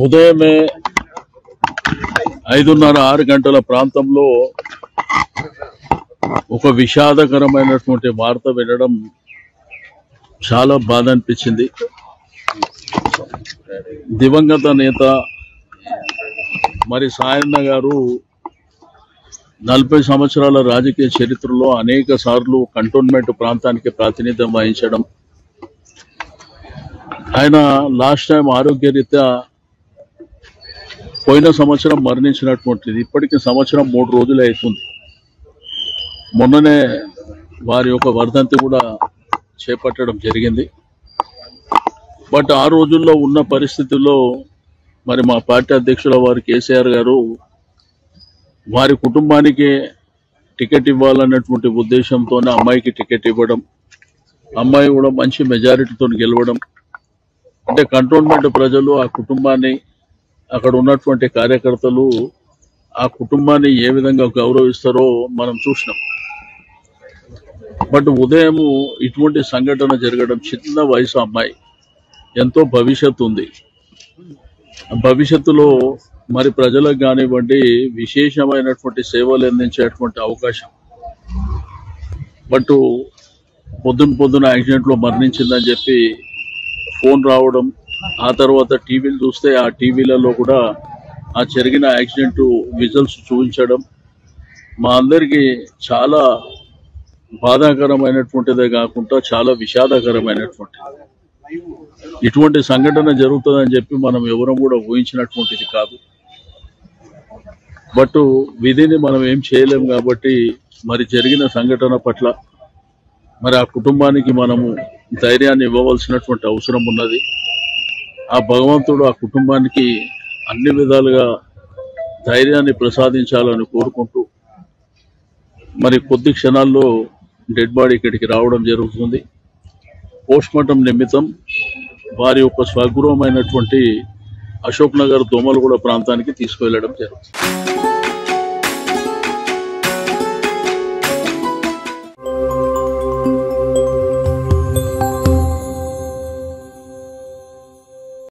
ఉదయమే 5:30-6 గంటల ప్రాంతంలో ఒక విషాదకరమైనటువంటి వార్త వినడం చాలా బాధ అనిపించింది. దివంగత నేత మరి సాయన్న గారు 40 సంవత్సరాల రాజకీయ చరిత్రలో అనేక సార్లు కంటోన్మెంట్ ప్రాంతానికి ప్రాతినిధ్యం వహించడం, ఆయన లాస్ట్ టైం ఆరోగ్యరీత్యా పోయిన సంవత్సరం మరణించినటువంటిది. ఇప్పటికి సంవత్సరం 3 రోజులు అవుతుంది. మొన్ననే వారి యొక్క వర్ధంతి కూడా చేపట్టడం జరిగింది. బట్ ఆ రోజుల్లో ఉన్న పరిస్థితుల్లో మరి మా పార్టీ అధ్యక్షుల వారు కేసీఆర్ గారు వారి కుటుంబానికి టికెట్ ఇవ్వాలన్నటువంటి ఉద్దేశంతోనే అమ్మాయికి టికెట్ ఇవ్వడం, అమ్మాయి కూడా మంచి మెజారిటీతో గెలవడం, అంటే కంటోన్మెంట్ ప్రజలు ఆ కుటుంబాన్ని, అక్కడ ఉన్నటువంటి కార్యకర్తలు ఆ కుటుంబాన్ని ఏ విధంగా గౌరవిస్తారో మనం చూసినాం. బట్ ఉదయం ఇటువంటి సంఘటన జరగడం, చిన్న వయసు అమ్మాయి, ఎంతో భవిష్యత్తు ఉంది. భవిష్యత్తులో మరి ప్రజలకు కానివ్వండి విశేషమైనటువంటి సేవలు అందించేటువంటి అవకాశం. బట్ పొద్దున యాక్సిడెంట్లో మరణించిందని చెప్పి ఫోన్ రావడం, ఆ తర్వాత టీవీలు చూస్తే ఆ టీవీలలో కూడా ఆ జరిగిన యాక్సిడెంట్ విజువల్స్ చూపించడం మా అందరికీ చాలా బాధాకరమైనటువంటిదే కాకుండా చాలా విషాదకరమైనటువంటిది. ఇటువంటి సంఘటన జరుగుతుందని చెప్పి మనం ఎవరం కూడా ఊహించినటువంటిది కాదు. బట్ విధిని మనం ఏం చేయలేం కాబట్టి మరి జరిగిన సంఘటన పట్ల మరి ఆ కుటుంబానికి మనము ధైర్యాన్ని ఇవ్వవలసినటువంటి అవసరం ఉన్నది. ఆ భగవంతుడు ఆ కుటుంబానికి అన్ని విధాలుగా ధైర్యాన్ని ప్రసాదించాలని కోరుకుంటూ మరి కొద్ది క్షణాల్లో డెడ్ బాడీ ఇక్కడికి రావడం జరుగుతుంది. పోస్ట్ మార్టం నిమిత్తం వారి యొక్క స్వగృహమైనటువంటి అశోక్ నగర్ దోమలగూడ ప్రాంతానికి తీసుకువెళ్లడం జరుగుతుంది.